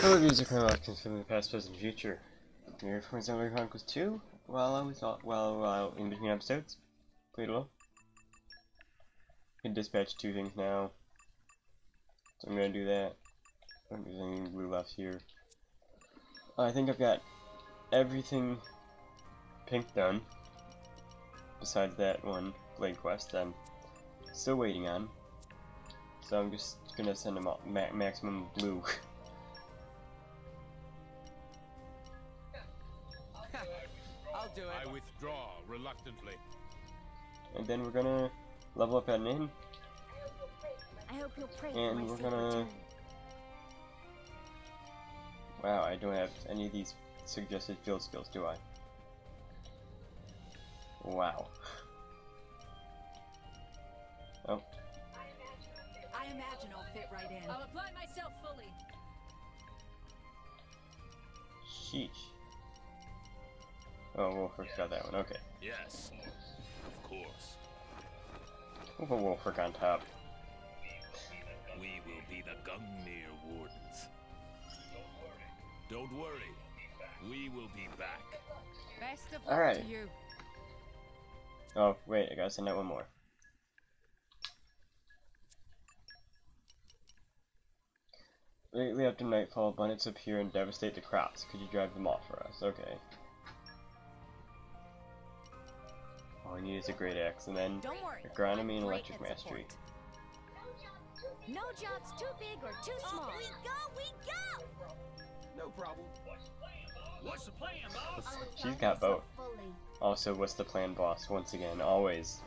Hello, music chronicles from the past, present, and future. We're from Xenoblade Chronicles 2. While in between episodes, played along. Can dispatch two things now, so I'm gonna do that. I'm using blue left here. I think I've got everything pink done, besides that one blade quest I'm still waiting on. So I'm just gonna send them all maximum blue. I'll do it. I withdraw reluctantly. And then we're gonna level up at an inn. I hope you'll pray And for my we're safe gonna... return. Wow, I don't have any of these suggested field skills, do I? Wow. Oh. I imagine I'll fit right in. I'll apply myself fully. Sheesh. Oh, Wolfric got that one, okay. Yes, of course. We'll put Wolfric on top. We will be the Gungnir Wardens. Don't worry. We will be back. Best of luck Alright. to you. Oh, wait, I gotta send out one more. Lately after nightfall, bandits appear and devastate the crops. Could you drive them off for us? Okay. All I need is a great axe, and then Don't worry, agronomy and I'm electric great at mastery. support. No job's too big or too small. We go! No problem. What's the plan, boss? She's got both. Also, what's the plan, boss? Once again, always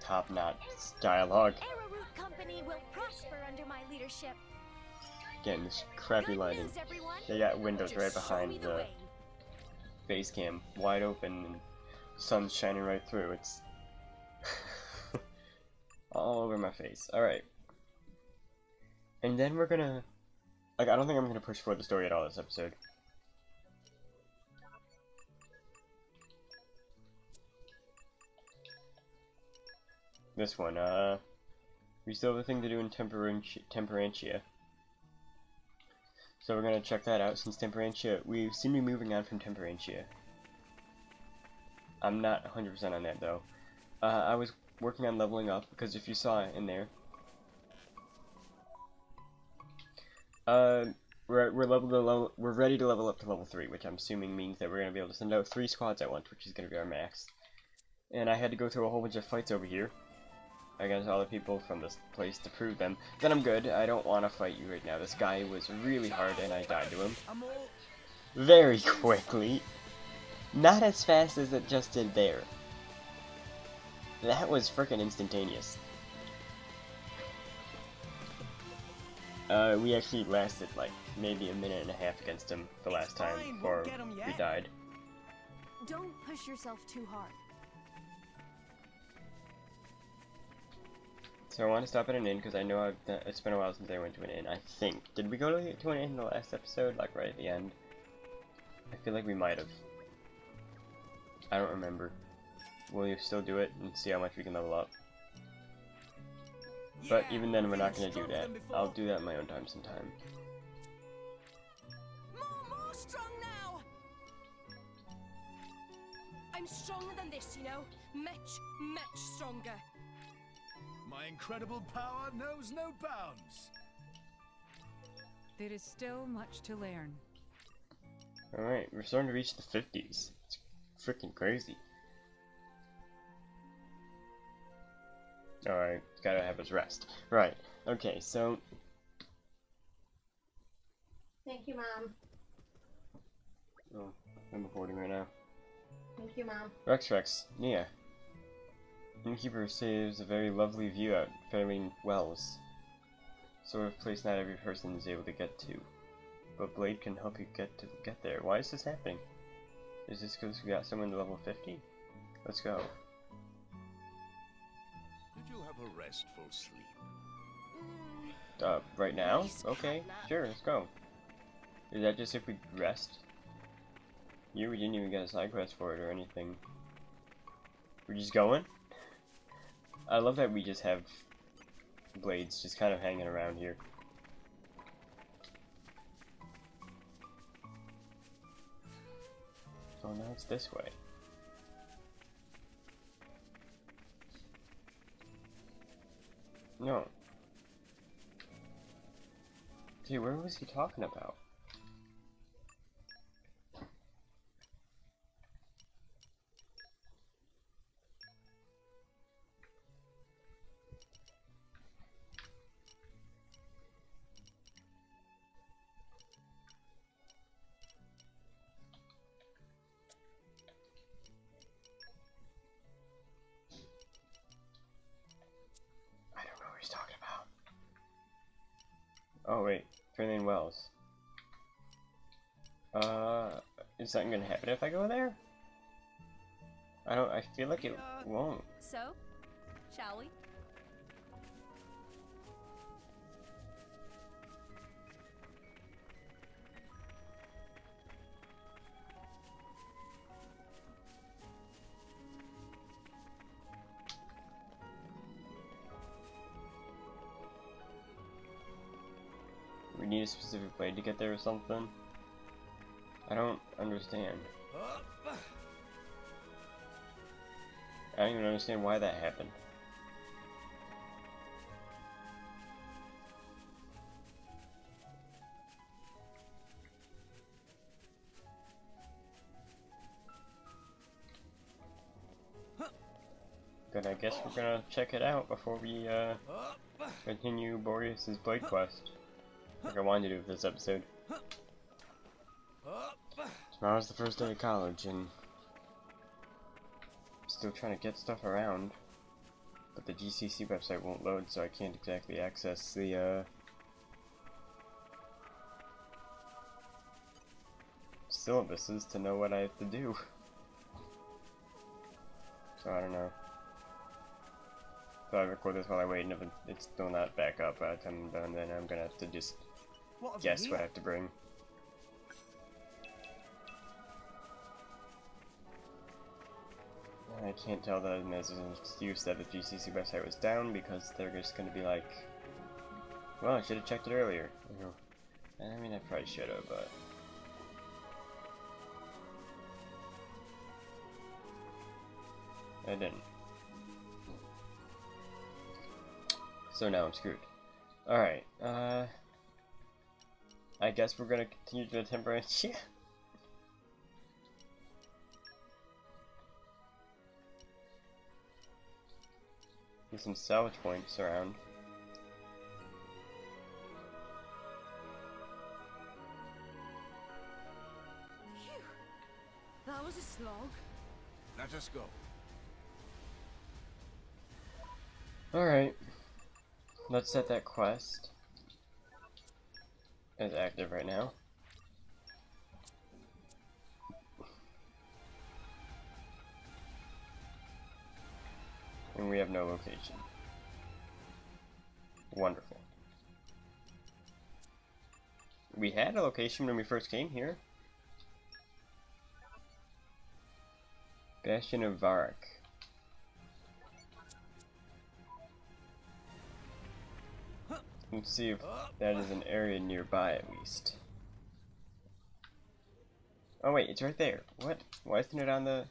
top-notch dialogue. Arrowroot Company will prosper under my leadership. Getting this crappy Good lighting. news, everyone. They got windows Just right show behind me the way. base cam, wide open, and sun's shining right through. It's all over my face. Alright. And then we're gonna... Like, I don't think I'm gonna push forward the story at all this episode. This one, we still have a thing to do in Temperantia. So we're gonna check that out, since Temperantia, we seem to be moving on from Temperantia. I'm not 100% on that, though. I was working on leveling up, because if you saw it in there, we're ready to level up to level 3, which I'm assuming means that we're gonna be able to send out 3 squads at once, which is gonna be our max. And I had to go through a whole bunch of fights over here against all the people from this place to prove them that I'm good. I don't want to fight you right now. This guy was really hard, and I died to him very quickly. Not as fast as it just did there. That was frickin' instantaneous. We actually lasted like maybe a minute and a half against him the last time before we died. Don't push yourself too hard. So I want to stop at an inn because I know it's been a while since I went to an inn. I think. Did we go to an inn in the last episode? Like right at the end? I feel like we might have. I don't remember. Will you still do it and see how much we can level up? But even then, we're not going to do that. I'll do that in my own time sometime. More strong now. I'm stronger than this, you know. Much stronger. My incredible power knows no bounds. There is still much to learn. Alright, we're starting to reach the 50s. It's freaking crazy. Alright, gotta have his rest. Right, okay, so... Thank you, Mom. Oh, I'm recording right now. Thank you, Mom. Rex, Nia. Innkeeper saves a very lovely view out Fairlane Wells. Sort of place not every person is able to get to. But Blade can help you get there. Why is this happening? Is this because we got someone to level 50? Let's go. Did you have a restful sleep? Right now? Okay, sure, let's go. Is that just if we rest? We didn't even get a side quest for it or anything. We're just going? I love that we just have blades just kind of hanging around here. Oh, now it's this way. No. Gee, where was he talking about? I don't know what he's talking about. Oh wait, Fairlane Wells. Is something gonna happen if I go there? I feel like it won't. So, shall we? We need a specific way to get there or something? I don't understand. I don't even understand why that happened. But I guess we're gonna check it out before we continue Boreas's Blade Quest. Like I wanted to do with this episode. Tomorrow's the first day of college and still trying to get stuff around, but the GCC website won't load, so I can't exactly access the syllabuses to know what I have to do. So I don't know. So I record this while I wait, and if it's still not back up by the time I'm done, then I'm gonna have to just guess what I have to bring. I can't tell them as an excuse that the GCC website was down because they're just going to be like, well, I should have checked it earlier. I mean, I probably should have, but... I didn't. So now I'm screwed. Alright, I guess we're going to continue to the temporary... Yeah. There's some salvage points around. Phew. That was a slog. Let us go. Alright. Let's set that quest as active right now. And we have no location. Wonderful. We had a location when we first came here. Bastion of Varrock. Let's see if that is an area nearby at least. Oh wait, it's right there. What? Why isn't it on the...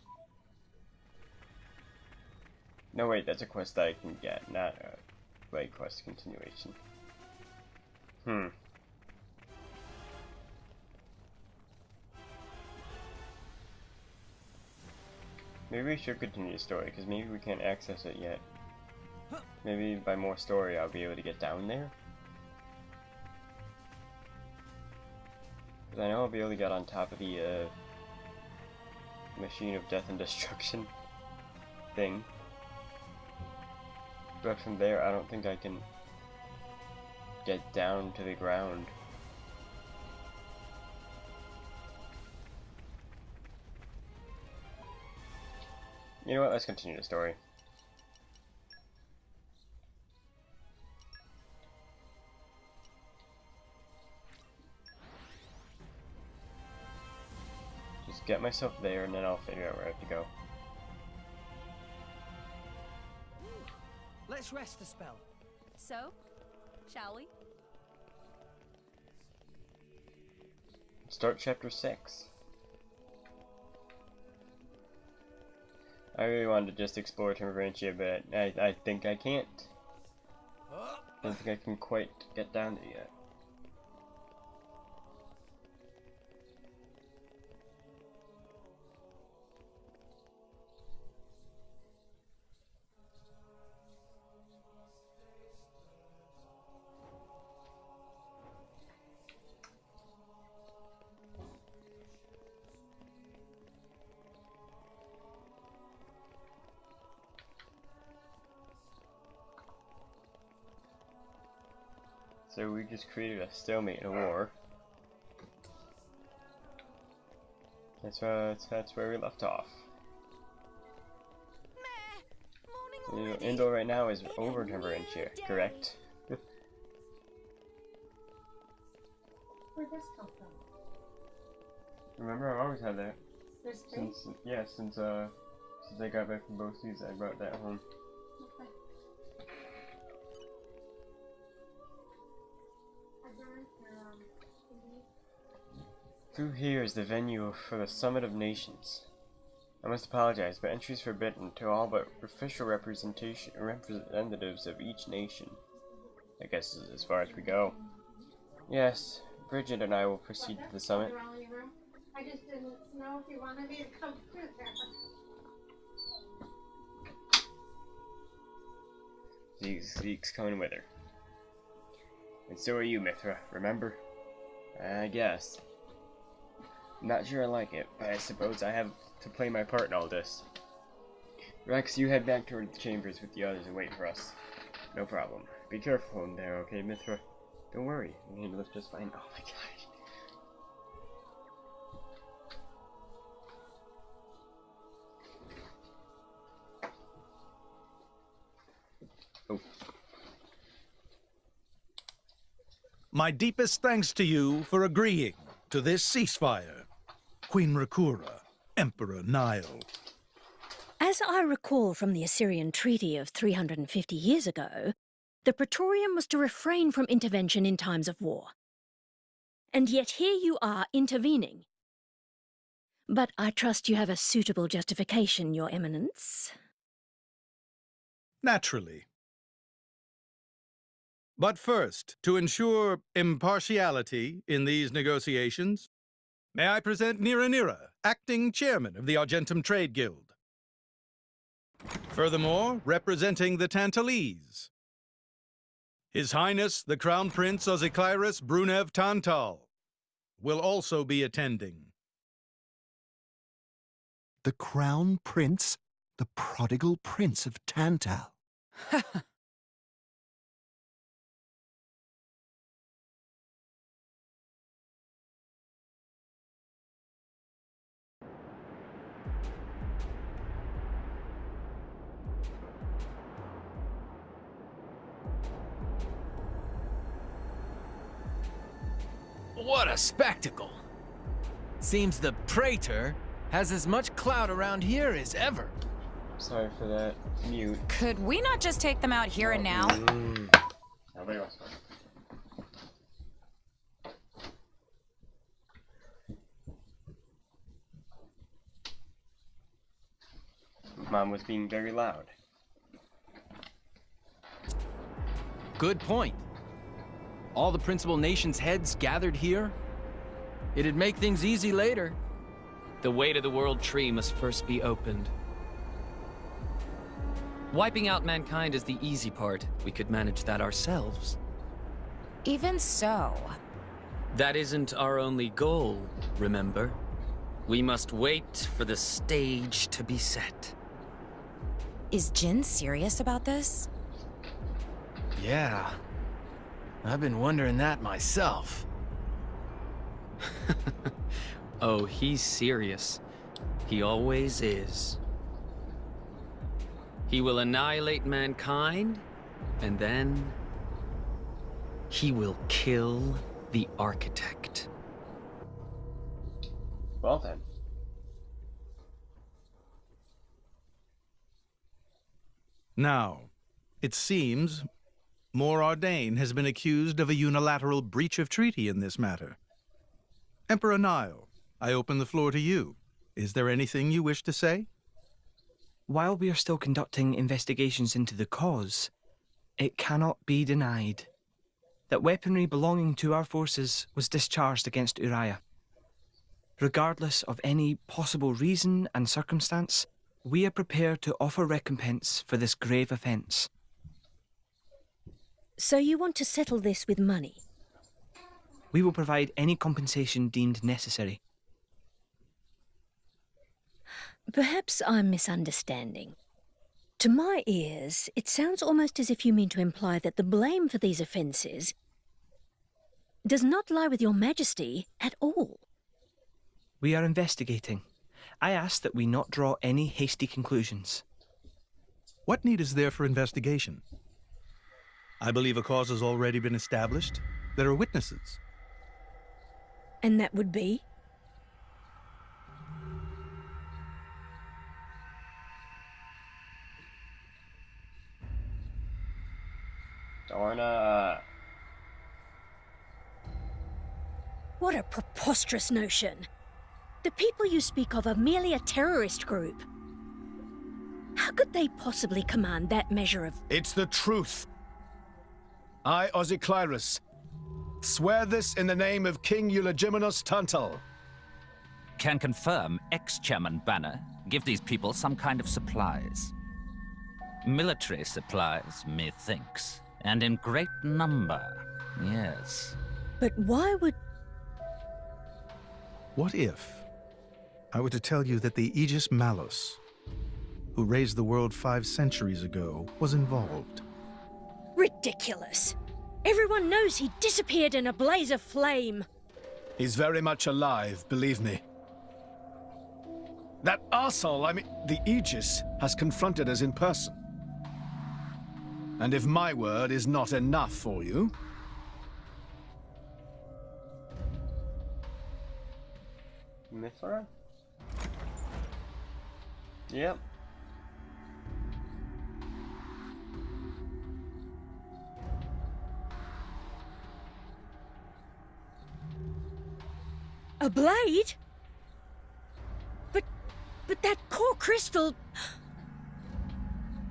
No wait, that's a quest that I can get, not a Blade Quest continuation. Maybe we should continue the story, because maybe we can't access it yet. Maybe by more story I'll be able to get down there? Because I know I'll be able to get on top of the Machine of Death and Destruction thing. But from there, I don't think I can get down to the ground. You know what, let's continue the story. Just get myself there and then I'll figure out where I have to go. Let's rest a spell. So, shall we? Start chapter 6. really wanted to just explore Temperantia, but I think I can't. I don't think I can quite get down there yet. So we just created a stalemate in a war. That's where we left off. Indor right now is over Temperantia, correct? Where'd this come from? Remember, I've always had that. This too? Since I got back from both seas, I brought that home. Okay. Through here is the venue for the Summit of Nations. I must apologize, but entry is forbidden to all but official representatives of each nation. I guess this is as far as we go. Yes, Bridget and I will proceed to the summit. I just didn't know if you wanted me to come through there. Zeke's coming with her. And so are you, Mithra, remember? I guess. Not sure I like it, but I suppose I have to play my part in all this. Rex, you head back toward the chambers with the others and wait for us. No problem. Be careful in there, okay, Mithra? Don't worry, we'll handle this just fine. Oh my god. Oh. My deepest thanks to you for agreeing to this ceasefire. Queen Rakura, Emperor Nile. As I recall from the Assyrian treaty of 350 years ago, the Praetorium was to refrain from intervention in times of war. And yet here you are intervening. But I trust you have a suitable justification, Your Eminence. Naturally. But first, to ensure impartiality in these negotiations, may I present Nira, acting chairman of the Argentum Trade Guild. Furthermore, representing the Tantalese, His Highness the Crown Prince Ozikairis Brunev Tantal will also be attending. The Crown Prince? The prodigal Prince of Tantal. What a spectacle! Seems the Praetor has as much clout around here as ever. Sorry for that. Mute. Could we not just take them out here and now? Nobody wants one. Mom was being very loud. Good point. All the principal nations' heads gathered here? It'd make things easy later. The way to the world tree must first be opened. Wiping out mankind is the easy part. We could manage that ourselves. Even so. That isn't our only goal, remember? We must wait for the stage to be set. Is Jin serious about this? Yeah. I've been wondering that myself. Oh, he's serious. He always is. He will annihilate mankind, and then he will kill the architect. Well then. Now, it seems Mor Ardain has been accused of a unilateral breach of treaty in this matter. Emperor Nile, I open the floor to you. Is there anything you wish to say? While we are still conducting investigations into the cause, it cannot be denied that weaponry belonging to our forces was discharged against Uriah. Regardless of any possible reason and circumstance, we are prepared to offer recompense for this grave offence. So you want to settle this with money? We will provide any compensation deemed necessary. Perhaps I'm misunderstanding. To my ears, it sounds almost as if you mean to imply that the blame for these offences does not lie with your Majesty at all. We are investigating. I ask that we not draw any hasty conclusions. What need is there for investigation? I believe a cause has already been established. There are witnesses. And that would be? Dorna. What a preposterous notion. The people you speak of are merely a terrorist group. How could they possibly command that measure of... It's the truth. I, Ozyclyrus, swear this in the name of King Eulogimenos Tantal. Can confirm ex-chairman Banner give these people some kind of supplies. Military supplies, methinks. And in great number, yes. But why would... What if I were to tell you that the Aegis Malus, who raised the world 5 centuries ago, was involved? Ridiculous. Everyone knows he disappeared in a blaze of flame. He's very much alive, believe me. That arsehole, the Aegis, has confronted us in person. And if my word is not enough for you... Mithra? Yep. A blade? But that core crystal...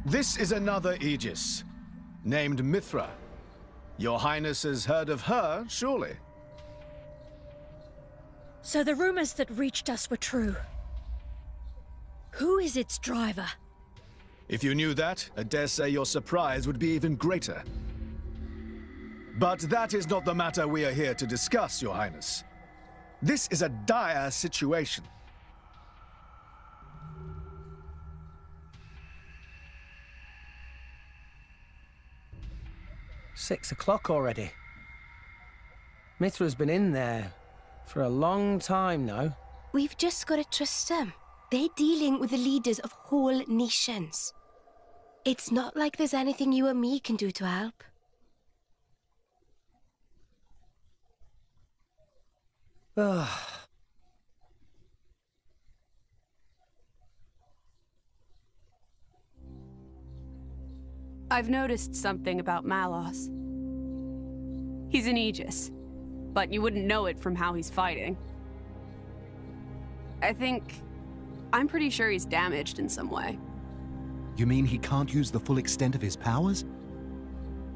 This is another Aegis, named Mithra. Your Highness has heard of her, surely? So the rumors that reached us were true. Who is its driver? If you knew that, I dare say your surprise would be even greater. But that is not the matter we are here to discuss, Your Highness. This is a dire situation. "6 o'clock already. Mithra's been in there for a long time now. We've just got to trust them. They're dealing with the leaders of whole nations. It's not like there's anything you or me can do to help. Ugh. I've noticed something about Malos. He's an Aegis, but you wouldn't know it from how he's fighting. I'm pretty sure he's damaged in some way. You mean he can't use the full extent of his powers?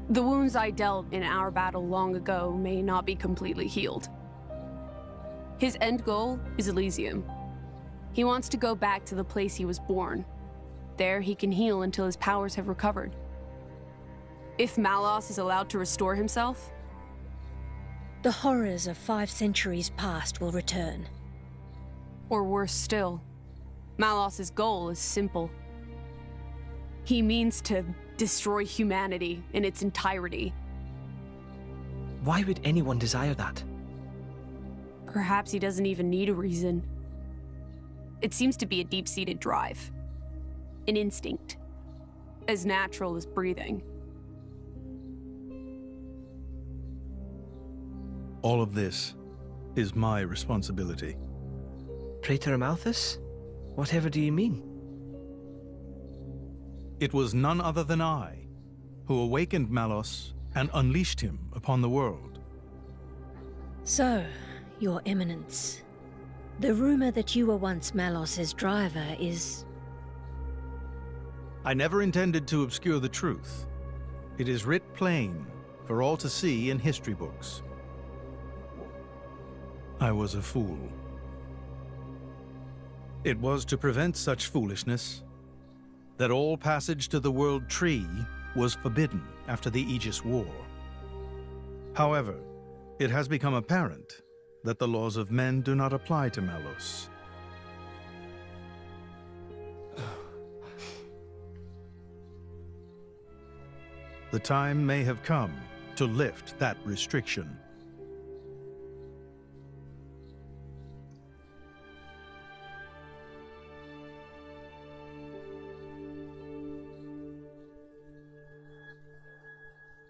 The wounds I dealt in our battle long ago may not be completely healed. His end goal is Elysium. He wants to go back to the place he was born. There he can heal until his powers have recovered. If Malos is allowed to restore himself, the horrors of 5 centuries past will return. Or worse still, Malos's goal is simple. He means to destroy humanity in its entirety. Why would anyone desire that? Perhaps he doesn't even need a reason. It seems to be a deep-seated drive. An instinct. As natural as breathing. All of this is my responsibility. Praetor Amalthus? Whatever do you mean? It was none other than I who awakened Malos and unleashed him upon the world. So, Your Eminence, the rumor that you were once Malos's driver is I never intended to obscure the truth. It is writ plain for all to see in history books. I was a fool. It was to prevent such foolishness that all passage to the World Tree was forbidden after the Aegis War. However, it has become apparent that the laws of men do not apply to Malos. The time may have come to lift that restriction.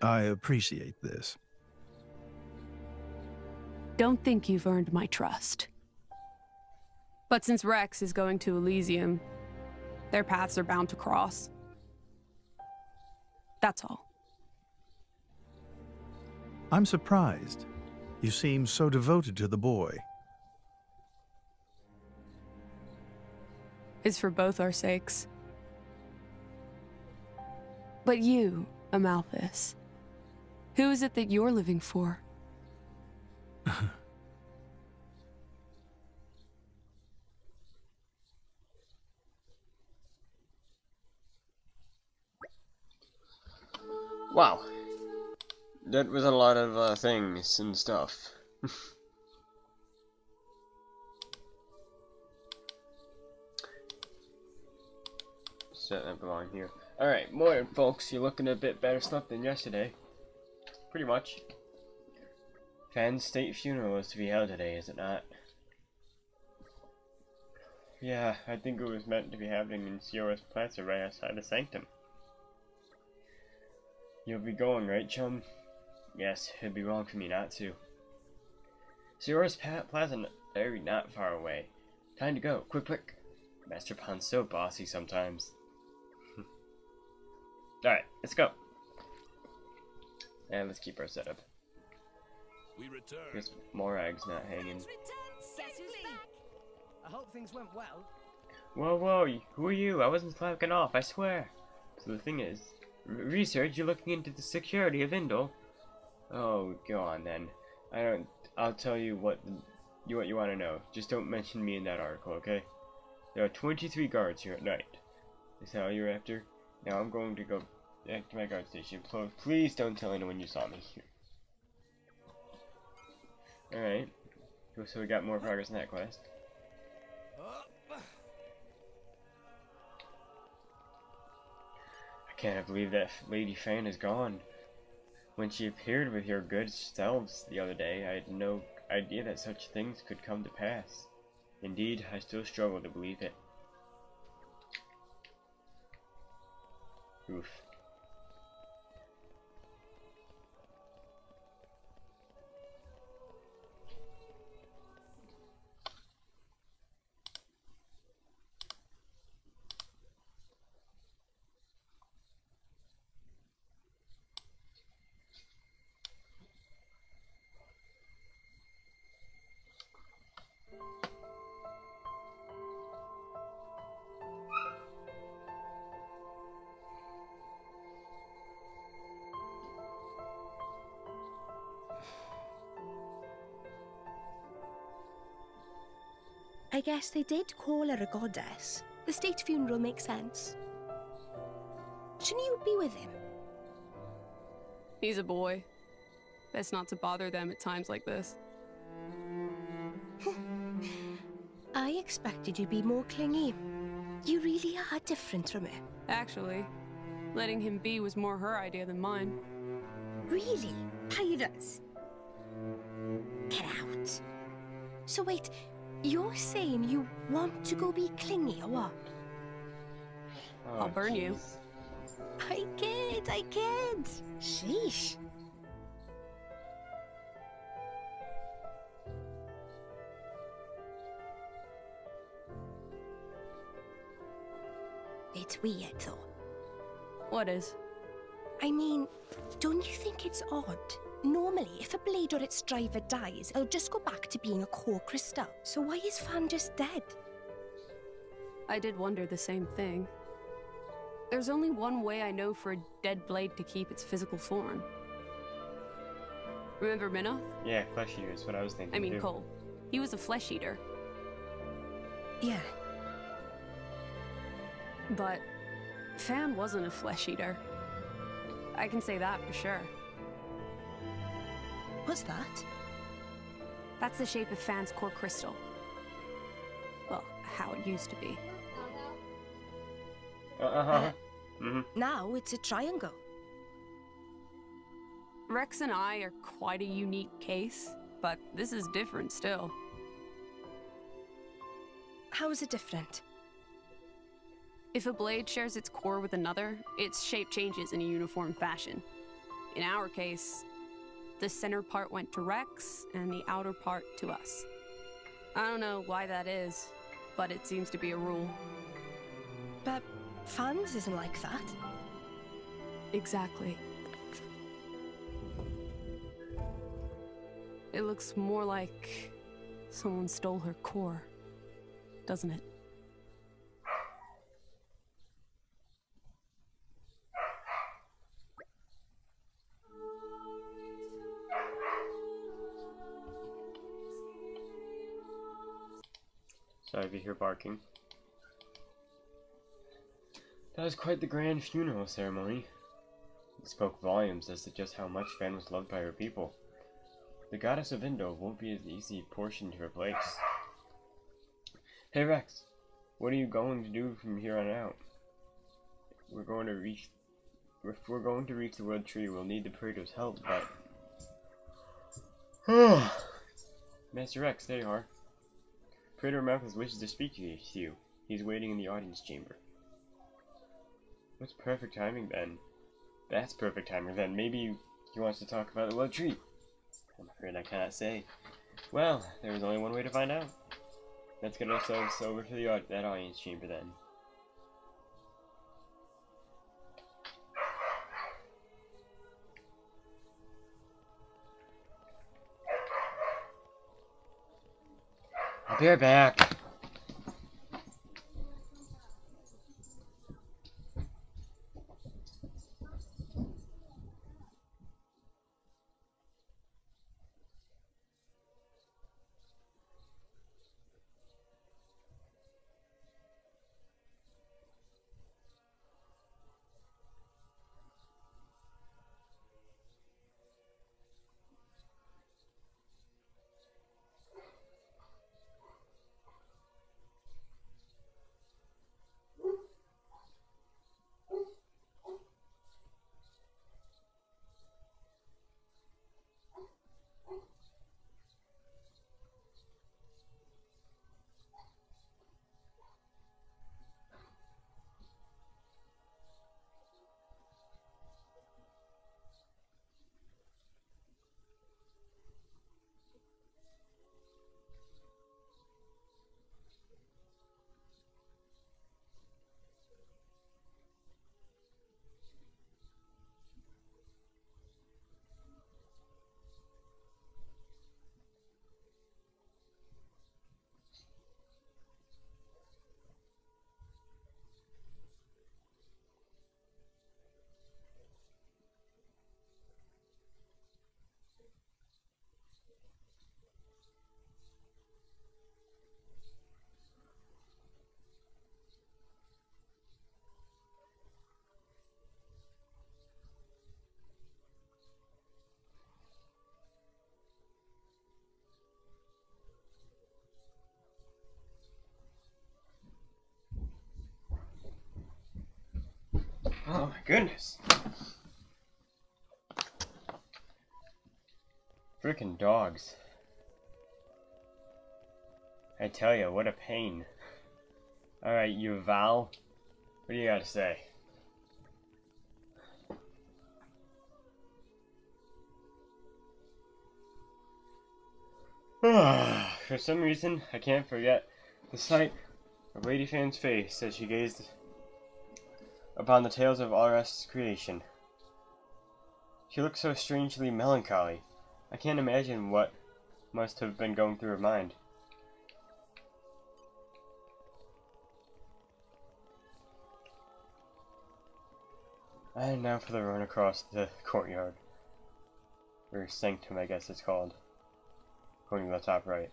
I appreciate this. Don't think you've earned my trust. But since Rex is going to Elysium, their paths are bound to cross. That's all. I'm surprised. You seem so devoted to the boy. It's for both our sakes. But you, Amalthus, who is it that you're living for? Wow. That was a lot of things and stuff. Set that belong here. Alright, morning folks, you're looking a bit better slept than yesterday. Pretty much. Fan's state funeral is to be held today, is it not? Yeah, I think it was meant to be happening in Siora's Plaza right outside the sanctum. You'll be going, right, chum? Yes, it'd be wrong for me not to. Siora's Plaza very not far away. Time to go, quick, quick. Master Pon's so bossy sometimes. Alright, let's go. And let's keep our setup. We return. There's more eggs not hanging. I hope things went well. Whoa, whoa, who are you? I wasn't slacking off, I swear. So the thing is, research, you're looking into the security of Indol. Oh, go on then. I'll tell you what you want to know. Just don't mention me in that article, okay? There are 23 guards here at night. Is that all you're after? Now I'm going to go back to my guard station. Please don't tell anyone you saw me here. Alright. So we got more progress in that quest. I can't believe that Lady Fan is gone. When she appeared with your good selves the other day, I had no idea that such things could come to pass. Indeed, I still struggle to believe it. Oof. I guess they did call her a goddess. The state funeral makes sense. Shouldn't you be with him? He's a boy. Best not to bother them at times like this. I expected you'd be more clingy. You really are different from her. Actually, letting him be was more her idea than mine. Really? Pirates? Get out. So wait, you're saying you want to go be clingy or what? I'll burn you. I kid. Sheesh. It's weird though. What is? I mean, don't you think it's odd? Normally, if a blade or its driver dies, it'll just go back to being a core crystal. So why is Fan just dead? I did wonder the same thing. There's only one way I know for a dead blade to keep its physical form. Remember Minoth? Yeah, flesh eater is what I was thinking. I mean too. Cole. He was a flesh eater. Yeah. But Fan wasn't a flesh eater. I can say that for sure. What's that? That's the shape of Fan's core crystal. Well, how it used to be. Now it's a triangle. Rex and I are quite a unique case, but this is different still. How is it different? If a blade shares its core with another, its shape changes in a uniform fashion. In our case, the center part went to Rex, and the outer part to us. I don't know why that is, but it seems to be a rule. But Fan's isn't like that. Exactly. It looks more like someone stole her core, doesn't it? Sorry if you hear barking. That was quite the grand funeral ceremony. It spoke volumes as to just how much Fan was loved by her people. The goddess of Indo won't be an easy portion to replace. Hey Rex, what are you going to do from here on out? If we're going to reach the World Tree, we'll need the Praetor's help, but... Master Rex, there you are. Praetor Malchus wishes to speak to you. He's waiting in the audience chamber. What's perfect timing then? That's perfect timing then. Maybe he wants to talk about the World Tree. I'm afraid I cannot say. Well, there is only one way to find out. Let's get ourselves over to that audience chamber then. I'll be right back. Oh my goodness. Frickin' dogs. I tell ya, what a pain. Alright, you Val, what do you gotta say? For some reason, I can't forget the sight of Lady Fan's face as she gazed upon the tales of Aurest's creation. She looked so strangely melancholy. I can't imagine what must have been going through her mind. And now for the run across the courtyard. Or sanctum, I guess it's called. Going to the top right.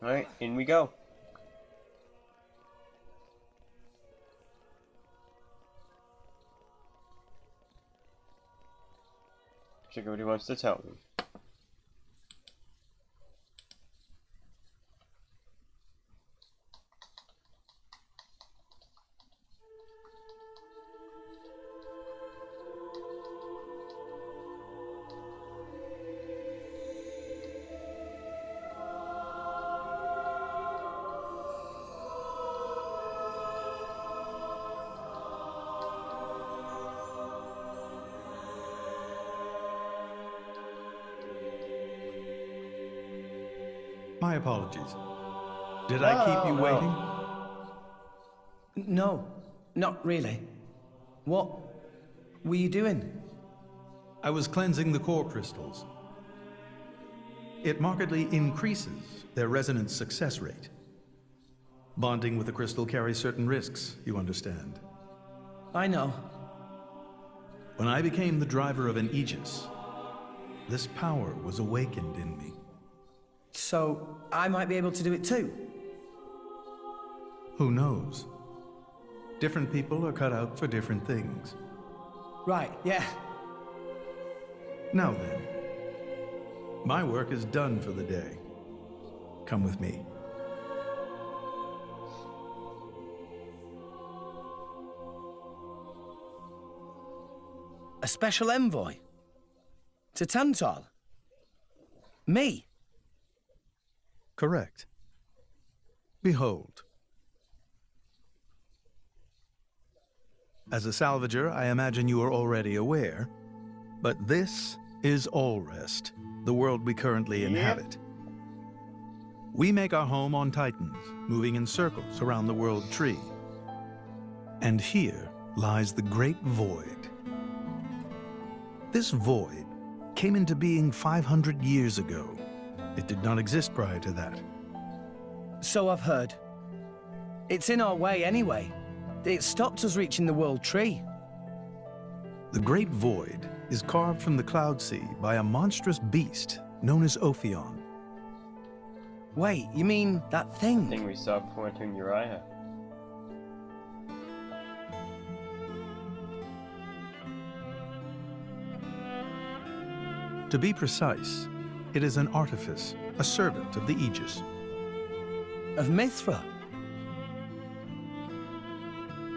Alright, in we go. Check out what he wants to tell me. My apologies. Did I keep you waiting? No, not really. What were you doing? I was cleansing the core crystals. It markedly increases their resonance success rate. Bonding with the crystal carries certain risks, you understand. I know. When I became the driver of an Aegis, this power was awakened in me. So, I might be able to do it too? Who knows? Different people are cut out for different things. Right, yeah. Now then, my work is done for the day. Come with me. A special envoy? To Tantal? Me? Correct. Behold. As a salvager, I imagine you are already aware, but this is Allrest, the world we currently inhabit. We make our home on Titans, moving in circles around the world tree. And here lies the Great Void. This void came into being 500 years ago. It did not exist prior to that. So I've heard. It's in our way anyway. It stopped us reaching the world tree. The Great Void is carved from the Cloud Sea by a monstrous beast known as Ophion. Wait, you mean that thing? The thing we saw pointing Uriah. To be precise, it is an artifice, a servant of the Aegis. Of Mithra?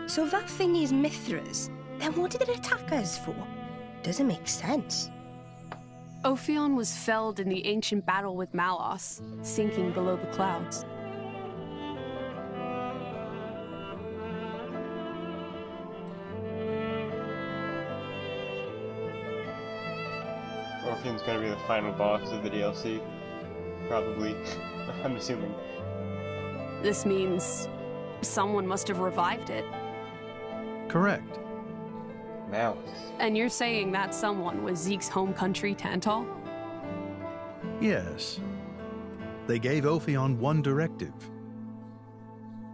So that thing is Mithra's, then what did it attack us for? Doesn't make sense. Ophion was felled in the ancient battle with Malos, sinking below the clouds. Orpheum's gonna be the final boss of the DLC. Probably. I'm assuming. This means someone must have revived it. Correct. Mouse. And you're saying that someone was Zeke's home country, Tantal? Yes. They gave Ophion one directive: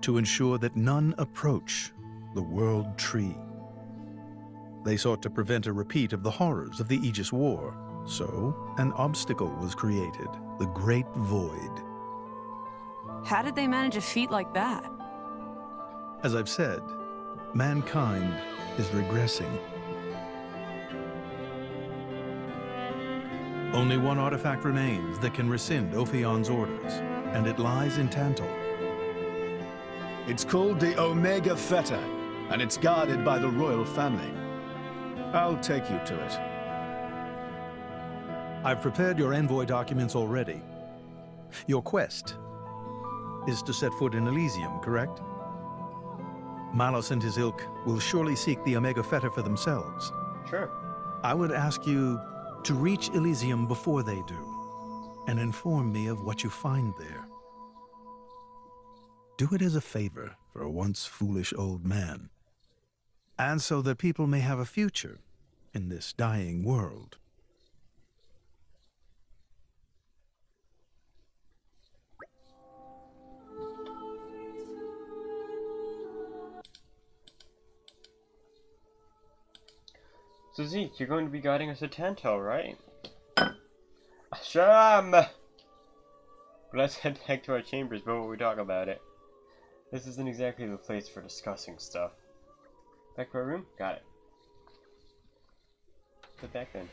to ensure that none approach the World Tree. They sought to prevent a repeat of the horrors of the Aegis War, so an obstacle was created, the Great Void. How did they manage a feat like that? As I've said, mankind is regressing. Only one artifact remains that can rescind Ophion's orders, and it lies in Tantal. It's called the Omega Theta, and it's guarded by the royal family. I'll take you to it. I've prepared your envoy documents already. Your quest is to set foot in Elysium, correct? Malos and his ilk will surely seek the Omega Theta for themselves. Sure. I would ask you to reach Elysium before they do, and inform me of what you find there. Do it as a favor for a once foolish old man. and so that people may have a future in this dying world. So Zeke, you're going to be guiding us to Tantal, right? Sham! But let's head back to our chambers before we talk about it. This isn't exactly the place for discussing stuff. Back to our room? Got it. Put back then.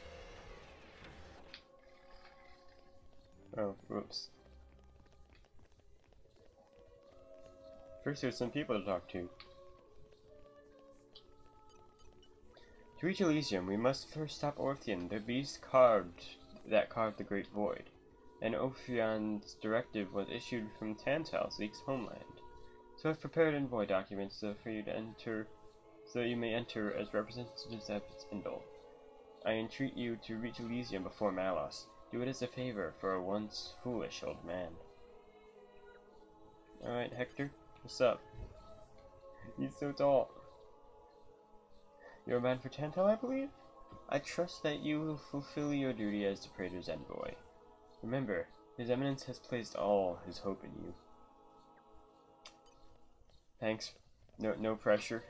Oh, whoops. First there's some people to talk to. To reach Elysium, we must first stop Orthian, the beast that carved the Great Void. And Ophion's directive was issued from Tantal, Zeke's homeland. So I've prepared envoy documents so that you may enter as representatives of Indol. I entreat you to reach Elysium before Malos. Do it as a favor for a once foolish old man. Alright, Hector, what's up? He's so tall. You're a man for Tantal, I believe? I trust that you will fulfill your duty as the Praetor's envoy. Remember, His Eminence has placed all his hope in you. Thanks. No pressure.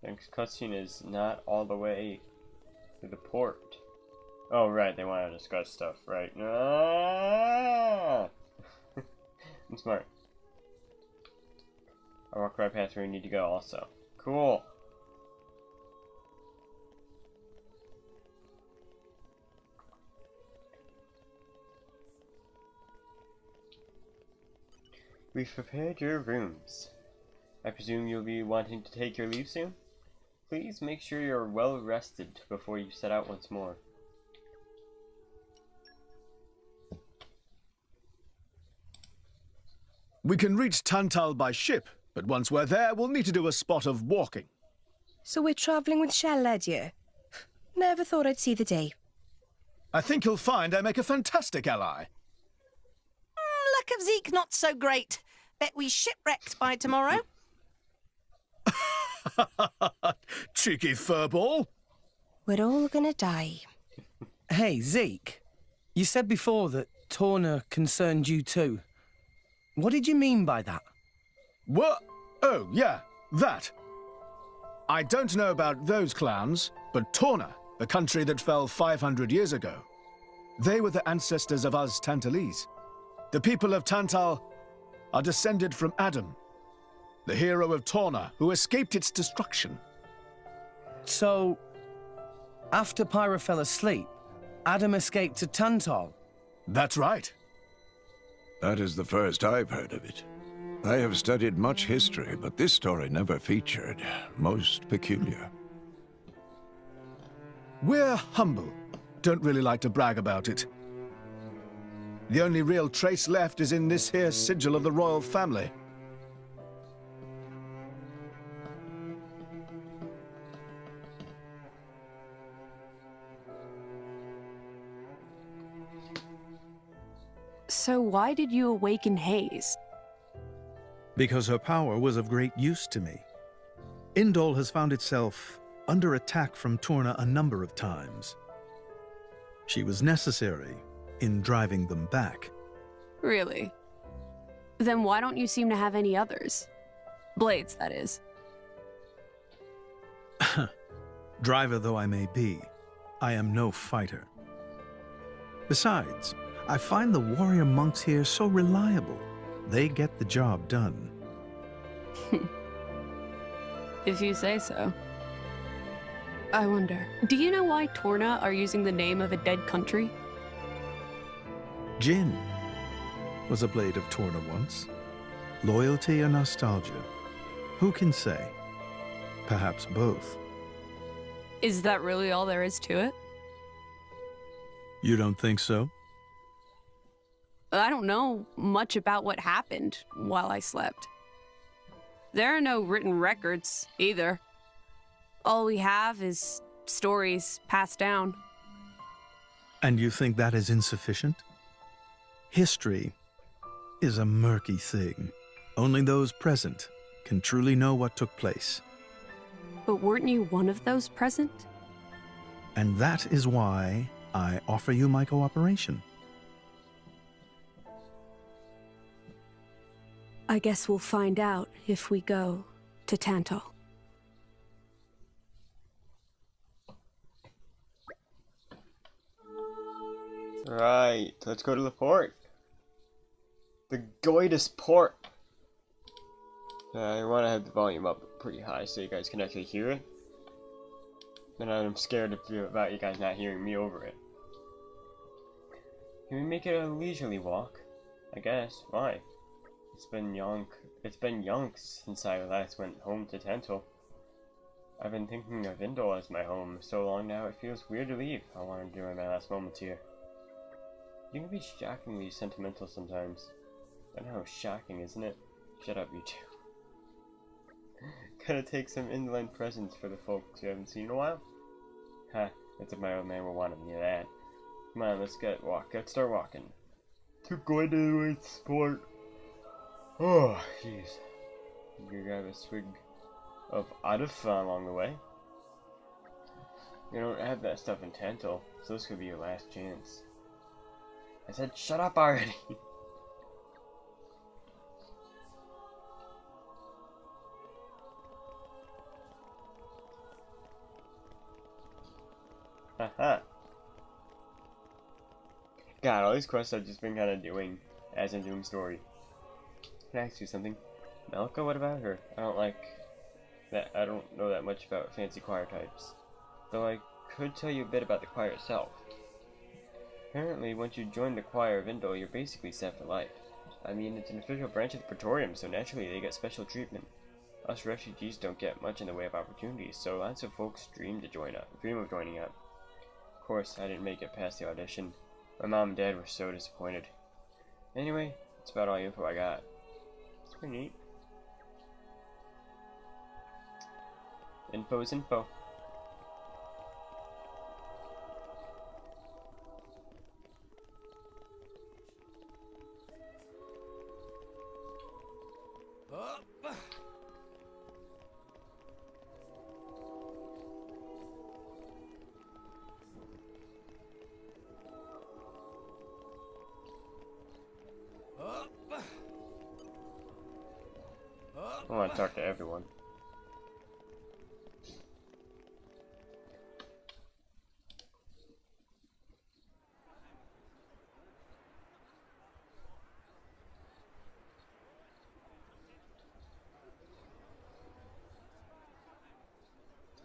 Thanks, cutscene is not all the way to the port. Oh, right, they want to discuss stuff, right? Ah! I'm smart. I walk right past where we need to go also. Cool. We've prepared your rooms. I presume you'll be wanting to take your leave soon? Please make sure you're well rested before you set out once more. We can reach Tantal by ship, but once we're there, we'll need to do a spot of walking. So we're travelling with Shell, you? Never thought I'd see the day. I think you'll find I make a fantastic ally. Luck of Zeke not so great. Bet we shipwrecked by tomorrow. Cheeky furball. We're all gonna die. Hey, Zeke. You said before that Torna concerned you too. What did you mean by that? What? Oh, yeah, that. I don't know about those clans, but Torna, the country that fell 500 years ago, they were the ancestors of us Tantalese. The people of Tantal are descended from Adam, the hero of Torna, who escaped its destruction. So, after Pyra fell asleep, Adam escaped to Tantal? That's right. That is the first I've heard of it. I have studied much history, but this story never featured. Most peculiar. We're humble. Don't really like to brag about it. The only real trace left is in this here sigil of the royal family. So why did you awaken Hayes? Because her power was of great use to me. Indol has found itself under attack from Torna a number of times. She was necessary in driving them back. Really? Then why don't you seem to have any others? Blades, that is. Driver though I may be, I am no fighter. Besides, I find the warrior monks here so reliable. They get the job done. If you say so. I wonder, do you know why Torna are using the name of a dead country? Jin was a blade of Torna once. Loyalty or nostalgia? Who can say? Perhaps both. Is that really all there is to it? You don't think so? I don't know much about what happened while I slept. There are no written records, either. All we have is stories passed down. And you think that is insufficient? History is a murky thing. Only those present can truly know what took place. But weren't you one of those present? And that is why I offer you my cooperation. I guess we'll find out if we go to Tantal. Right, let's go to the port. The Goitus port. I want to have the volume up pretty high so you guys can actually hear it. And I'm scared about you guys not hearing me over it. Can we make it a leisurely walk? I guess. Why? It's been yonks since I last went home to Tantal. I've been thinking of Indol as my home so long now it feels weird to leave. I want to enjoy my last moments here. You can be shockingly sentimental sometimes. I know, shocking, isn't it? Shut up, you two. Gotta take some inland presents for the folks you haven't seen in a while. Ha, that's if my old man will want any of that. Come on, let's start walking. To Goitus sport. Oh, jeez. You grab a swig of Adafa along the way. You don't have that stuff in Tantal, so this could be your last chance. I said shut up already! Haha. God, all these quests I've just been kind of doing as I'm doing story. Can I ask you something? Melka, what about her? I don't know that much about fancy choir types. Though I could tell you a bit about the choir itself. Apparently, once you join the choir of Indol, you're basically set for life. I mean, it's an official branch of the Praetorium, so naturally they get special treatment. Us refugees don't get much in the way of opportunities, so lots of folks dream of joining up. Of course, I didn't make it past the audition. My mom and dad were so disappointed. Anyway, that's about all the info I got. It's pretty neat. Info is info. I want to talk to everyone.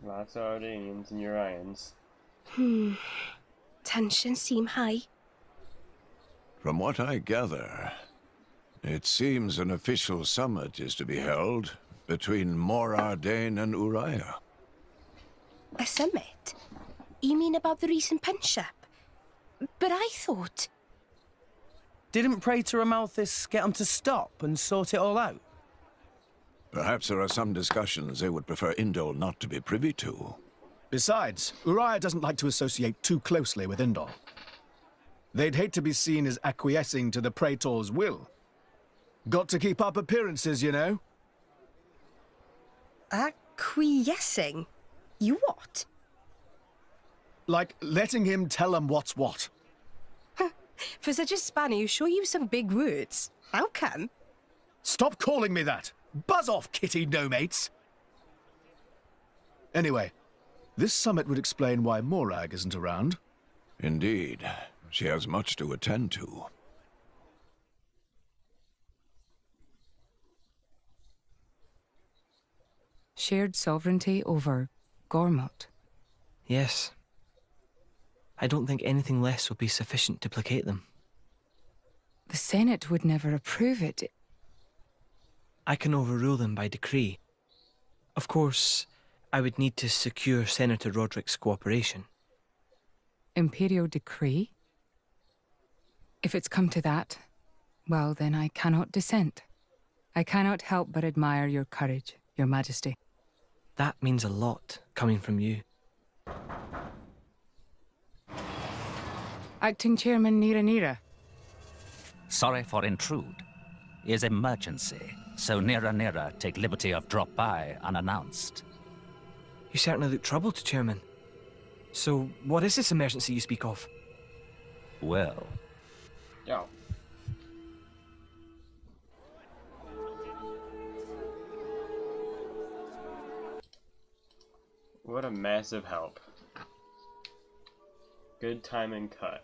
Lots of Ardanians and Urians. Tensions seem high. From what I gather, it seems an official summit is to be held between Mor Ardain and Uriah. A summit? You mean about the recent penship? But I thought... Didn't Praetor Amalthus get them to stop and sort it all out? Perhaps there are some discussions they would prefer Indol not to be privy to. Besides, Uriah doesn't like to associate too closely with Indol. They'd hate to be seen as acquiescing to the Praetor's will. Got to keep up appearances, you know. Acquiescing? You what? Like letting him tell them what's what. For such a spanner, you sure use some big words. How come? Stop calling me that! Buzz off, kitty no-mates! Anyway, this summit would explain why Morag isn't around. Indeed. She has much to attend to. Shared sovereignty over Gormott. Yes. I don't think anything less will be sufficient to placate them. The Senate would never approve it. I can overrule them by decree. Of course, I would need to secure Senator Roderick's cooperation. Imperial decree? If it's come to that, well, then I cannot dissent. I cannot help but admire your courage, Your Majesty. That means a lot, coming from you. Acting Chairman Nira. Sorry for intrude. Is emergency, so Nira take liberty of drop by unannounced. You certainly look troubled, Chairman. So, what is this emergency you speak of? Well... Yo. What a massive help. Good time and cut.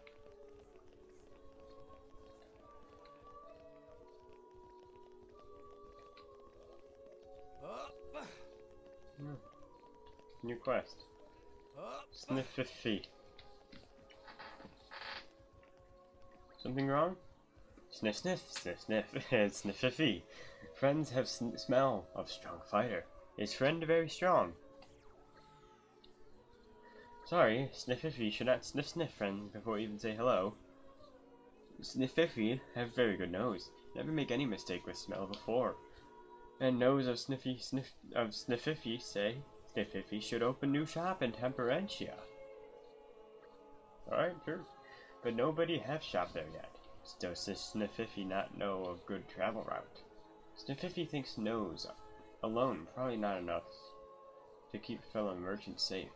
New quest. Sniffy. Something wrong? Sniff, sniff, sniff, sniff. It's Sniffy. Friends have smell of strong fighter. Is friend very strong? Sorry, Sniffy should not sniff friends before you even say hello. Sniffy have very good nose. Never make any mistake with smell before. And nose of Sniffy say Sniffy should open new shop in Temperentia. Alright, sure. But nobody have shop there yet. Still says Sniffy not know of good travel route. Sniffy thinks nose alone probably not enough to keep fellow merchants safe.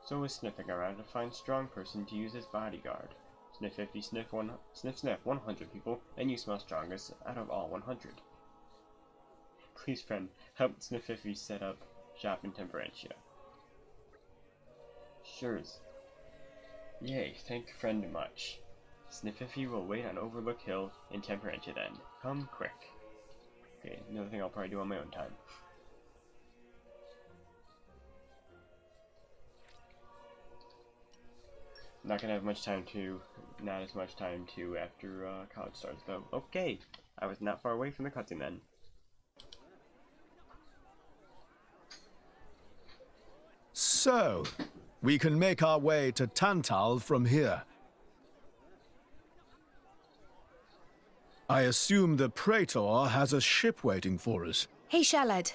So is sniffing around to find strong person to use as bodyguard. Sniffy sniff 100 people, and you smell strongest out of all 100. Please, friend, help Sniffy set up shop in Temperentia. Sure's. Yay, thank friend much. Sniffy will wait on Overlook Hill in Temperentia then. Come quick. Okay, another thing I'll probably do on my own time. Not gonna have much time to, not as much time to after college starts though. Okay, I was not far away from the cutscene then. So, we can make our way to Tantal from here. I assume the Praetor has a ship waiting for us. Hey, Shalad.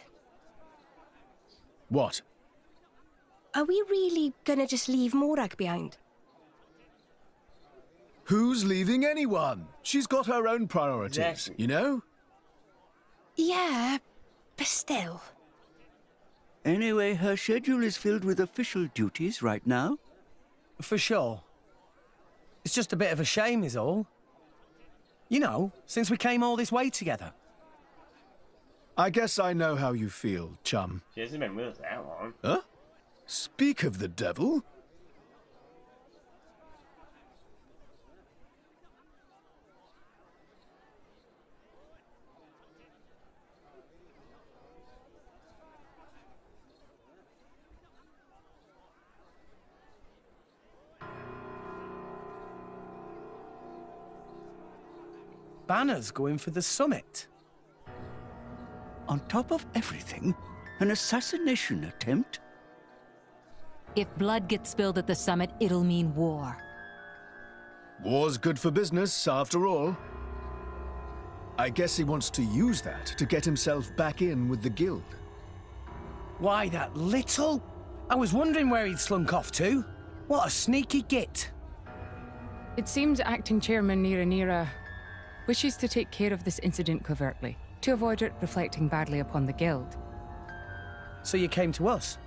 What? Are we really gonna just leave Morag behind? Who's leaving anyone? She's got her own priorities, exactly. You know? Yeah, but still. Anyway, her schedule is filled with official duties right now. For sure. It's just a bit of a shame is all. You know, since we came all this way together. I guess I know how you feel, chum. She hasn't been with us that long. Huh? Speak of the devil. Banner's going for the summit. On top of everything, an assassination attempt? If blood gets spilled at the summit, it'll mean war. War's good for business, after all. I guess he wants to use that to get himself back in with the guild. Why, that little? I was wondering where he'd slunk off to. What a sneaky git. It seems Acting Chairman Nira wishes to take care of this incident covertly, to avoid it reflecting badly upon the guild. So you came to us?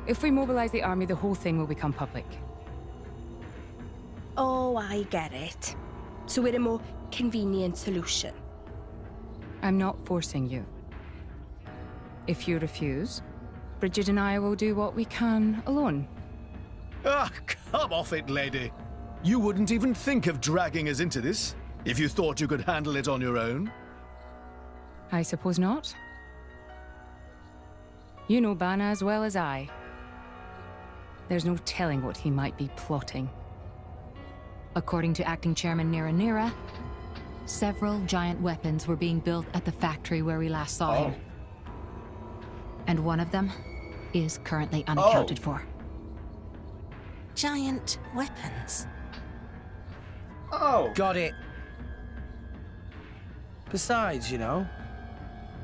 If we mobilize the army, the whole thing will become public. Oh, I get it. So we're a more convenient solution. I'm not forcing you. If you refuse, Bridget and I will do what we can alone. Ah, come off it, lady. You wouldn't even think of dragging us into this, if you thought you could handle it on your own. I suppose not. You know Bana as well as I. There's no telling what he might be plotting. According to Acting Chairman Nira, several giant weapons were being built at the factory where we last saw him. And one of them is currently unaccounted for. Giant weapons. Oh! Got it. Besides, you know,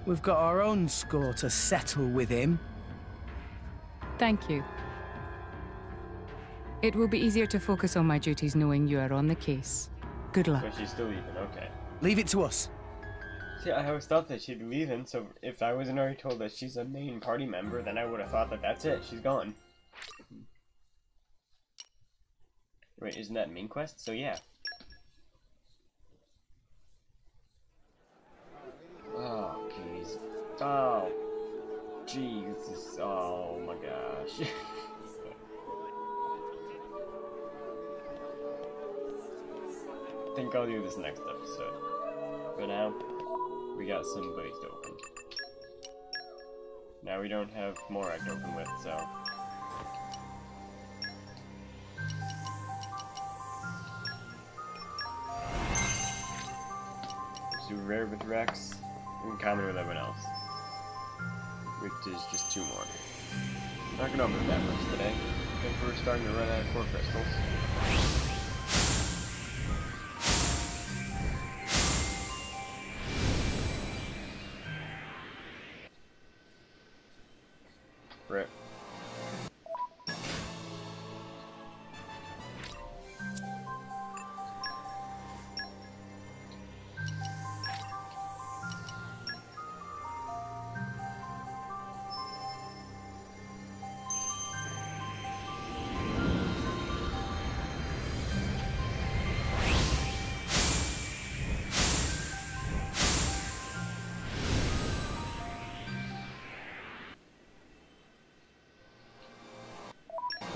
we've got our own score to settle with him. Thank you. It will be easier to focus on my duties knowing you are on the case. Good luck. But she's still leaving, okay. Leave it to us. See, I always thought that she'd be leaving, so if I wasn't already told that she's a main party member, then I would have thought that that's it, she's gone. Wait, isn't that main quest? So yeah. Oh, jeez. Oh. Jesus. Oh my gosh. I think I'll do this next episode. For now, we got some goodies to open. Now we don't have more to open with, so... let's do rare with Rex, and common with everyone else. Which is just 2 more. Not gonna open that much today, because we're starting to run out of core crystals. Rip.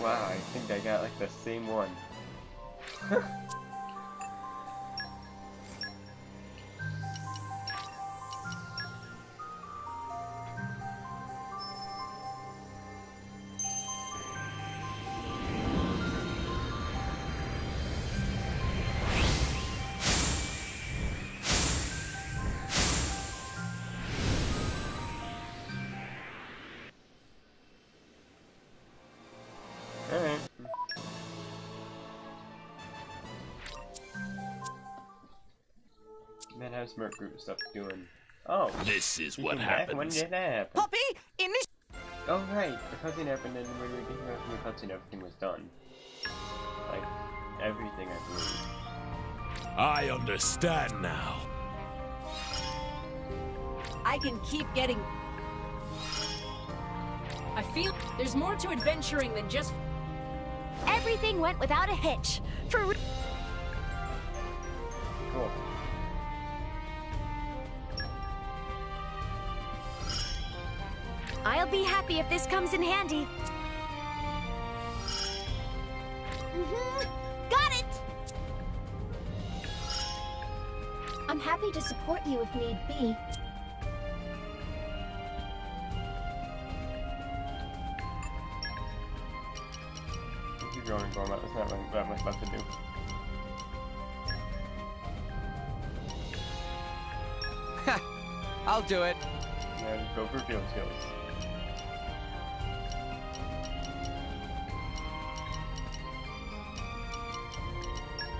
Wow, I think I got like the same one. Alright. Man, how's Merc Group stuff doing? Oh! This is what happens. When did that happen? Poppy, in this. Oh right, the cutscene happened, and when we were getting out from the cutscene, everything was done. Like everything, I believe. I understand now. I can keep getting. I feel there's more to adventuring than just. Everything went without a hitch. Cool. I'll be happy if this comes in handy. Got it! I'm happy to support you if need be. Keep going, Gormat. There's not really that much left to do. I'll do it. Yeah, just go for field skills.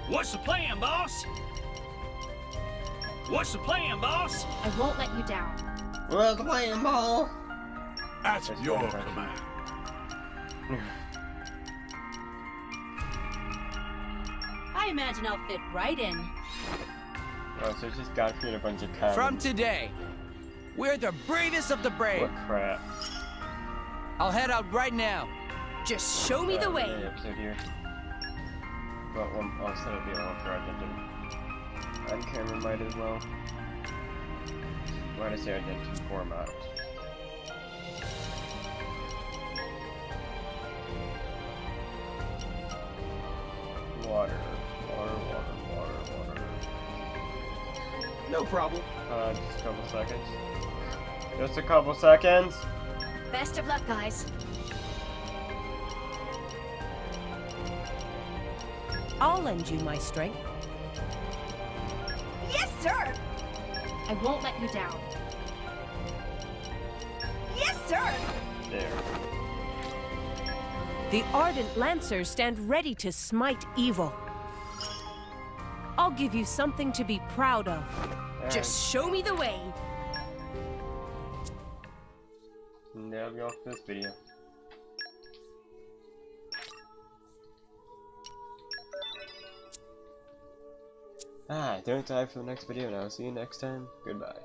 What's the plan, boss? What's the plan, boss? I won't let you down. What's the plan, ball? That's your command. I imagine I'll fit right in. Oh, so it's just got to a bunch of commons. From today, we're the bravest of the brave. What crap. I'll head out right now. Just show me the way. Episode here. Well, I'll set up the all for Argentina. On camera might as well. Why did I say Argentina format? Water. No problem. Just a couple seconds. Just a couple seconds. Best of luck, guys. I'll lend you my strength. Yes, sir! I won't let you down. Yes, sir! There. The ardent lancers stand ready to smite evil. I'll give you something to be proud of. Just show me the way. And that'll be all for this video. Don't die for the next video, and I'll see you next time. Goodbye.